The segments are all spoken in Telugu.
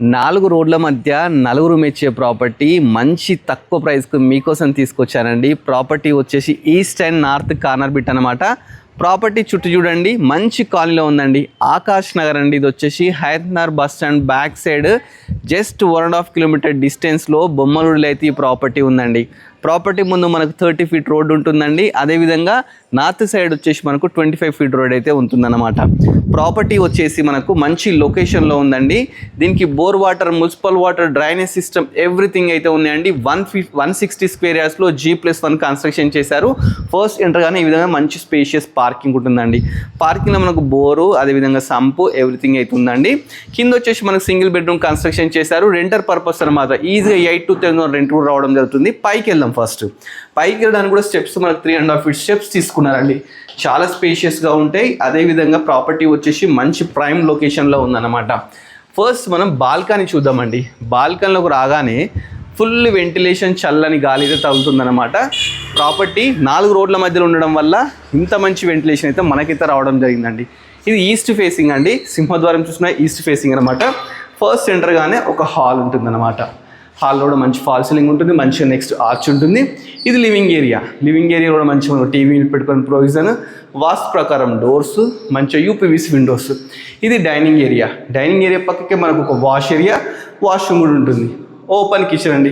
4 రోడ్ల మధ్య నలుగురు మెచ్చే ప్రాపర్టీ మంచి తక్కువ ప్రైస్కు మీకోసం తీసుకొచ్చానండి. ప్రాపర్టీ వచ్చేసి east and north corner bit అనమాట. ప్రాపర్టీ చుట్టూ చూడండి, మంచి కాలనీలో ఉందండి. ఆకాష్ నగర్ అండి. ఇది వచ్చేసి Hyderabad bus stand back side just 1.5 kilometre డిస్టెన్స్లో బొమ్మలూరులో అయితే ఈ ప్రాపర్టీ ఉందండి. ప్రాపర్టీ ముందు మనకు 30 ఫీట్ రోడ్ ఉంటుందండి. అదేవిధంగా నార్త్ సైడ్ వచ్చేసి మనకు 25 ఫీట్ రోడ్ అయితే ఉంటుందన్నమాట. ప్రాపర్టీ వచ్చేసి మనకు మంచి లొకేషన్లో ఉందండి. దీనికి bore water, municipal water, drainage system everything అయితే ఉన్నాయండి. 160 స్క్వేర్ యార్డ్స్లో G+1 కన్స్ట్రక్షన్ చేశారు. ఫస్ట్ ఎంటర్గానే ఈ విధంగా మంచి స్పేషియస్ పార్కింగ్ ఉంటుందండి. పార్కింగ్లో మనకు బోరు, అదేవిధంగా సంపు ఎవ్రీథింగ్ అయితే ఉందండి. కింద వచ్చేసి మనకు సింగిల్ బెడ్రూమ్ కన్స్ట్రక్షన్ చేశారు. రెంటర్ పర్పస్ అనమాట. ఈజీగా 8 to 10 రెంట్ కూడా రావడం జరుగుతుంది. పైకి వెళ్దాం. ఫస్ట్ పైకి వెళ్ళడానికి కూడా స్టెప్స్ మనకు 3.5 ఫీట్ స్టెప్స్ తీసుకున్నారండి. చాలా స్పేషియస్గా ఉంటాయి. అదేవిధంగా ప్రాపర్టీ వచ్చేసి మంచి ప్రైమ్ లొకేషన్లో ఉందన్నమాట. ఫస్ట్ మనం బాల్కనీ చూద్దామండి. బాల్కనీలోకి రాగానే ఫుల్ వెంటిలేషన్, చల్లని గాలి అయితే తగులుతుందన్నమాట. ప్రాపర్టీ 4 రోడ్ల మధ్యలో ఉండడం వల్ల ఇంత మంచి వెంటిలేషన్ అయితే మనకైతే రావడం జరిగిందండి. ఇది ఈస్ట్ ఫేసింగ్ అండి. సింహద్వారం చూసిన ఈస్ట్ ఫేసింగ్ అనమాట. ఫస్ట్ సెంటర్గానే ఒక హాల్ ఉంటుందన్నమాట. హాల్లో కూడా మంచి ఫాల్ సీలింగ్ ఉంటుంది. మంచిగా నెక్స్ట్ ఆర్చ్ ఉంటుంది. ఇది లివింగ్ ఏరియా. లివింగ్ ఏరియా కూడా మంచిగా టీవీ పెట్టుకుని ప్రొవిజన్, వాస్తు ప్రకారం డోర్స్, మంచిగా యూపీవీసీ విండోస్. ఇది డైనింగ్ ఏరియా. డైనింగ్ ఏరియా పక్కకే మనకు ఒక వాష్ ఏరియా, వాష్రూమ్ కూడా ఉంటుంది. ఓపెన్ కిచెన్ అండి.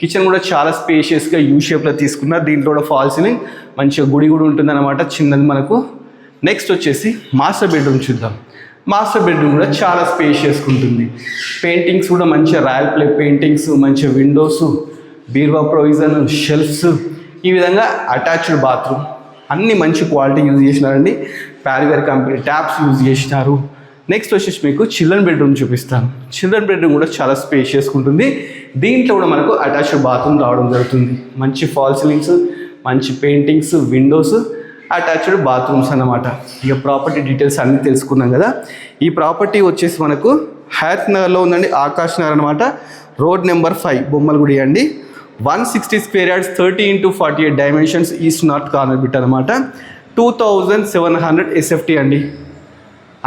కిచెన్ కూడా చాలా స్పేషియస్గా యూ షేప్లో తీసుకున్నారు. దీంట్లో కూడా ఫాల్ సీలింగ్, మంచిగా గుడి కూడా ఉంటుంది అనమాట, చిన్నది మనకు. నెక్స్ట్ వచ్చేసి మాస్టర్ బెడ్రూమ్ చూద్దాం. మాస్టర్ బెడ్రూమ్ కూడా చాలా స్పేషియస్గా ఉంటుంది. పెయింటింగ్స్ కూడా మంచిగా రాయల్ ప్లే పెయింటింగ్స్, మంచిగా విండోస్, బీరువా ప్రొవిజన్, షెల్ఫ్స్, ఈ విధంగా అటాచ్డ్ బాత్రూమ్ అన్ని మంచి క్వాలిటీ యూజ్ చేసినారండి. ప్యారివేర్ కంపెనీ ట్యాప్స్ యూజ్ చేసినారు. నెక్స్ట్ వచ్చేసి మీకు చిల్డ్రన్ బెడ్రూమ్ చూపిస్తాను. చిల్డ్రన్ బెడ్రూమ్ కూడా చాలా స్పేషియస్గా ఉంటుంది. దీంట్లో కూడా మనకు అటాచ్డ్ బాత్రూమ్ రావడం జరుగుతుంది. మంచి ఫాల్ సీలింగ్స్, మంచి పెయింటింగ్స్, విండోస్, అటాచ్డ్ బాత్రూమ్స్ అన్నమాట. ఇక ప్రాపర్టీ డీటెయిల్స్ అన్నీ తెలుసుకున్నాం కదా. ఈ ప్రాపర్టీ వచ్చేసి మనకు హయత్ నగర్లో ఉందండి. ఆకాష్ నగర్ అనమాట. రోడ్ నెంబర్ 5 బొమ్మలగుడి అండి. 160 square yards, 30 into 48 dimensions, east north corner bit అనమాట. 2700 SFT అండి.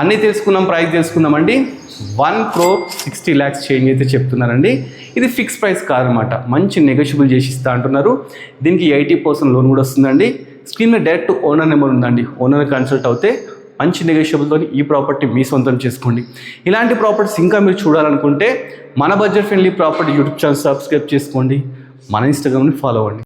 అన్నీ తెలుసుకున్నాం, ప్రైస్ తెలుసుకున్నామండి. 1,60 lakhs చేంజ్ అయితే చెప్తున్నారండి. ఇది ఫిక్స్ ప్రైస్ కాదనమాట. మంచి నెగోషియబుల్ చేసి ఇస్తా అంటున్నారు. దీనికి 80% లోన్ కూడా వస్తుందండి. స్క్రీన్ మీద డైరెక్ట్ ఓనర్ నెంబర్ ఉందండి. ఓనర్ కన్సల్ట్ అవుతే మంచి నెగోషియబుల్తో ఈ ప్రాపర్టీ మీ సొంతం చేసుకోండి. ఇలాంటి ప్రాపర్టీస్ ఇంకా మీరు చూడాలనుకుంటే మన budget friendly property YouTube channel subscribe చేసుకోండి. మన ఇన్స్టాగ్రామ్ని ఫాలో అవ్వండి.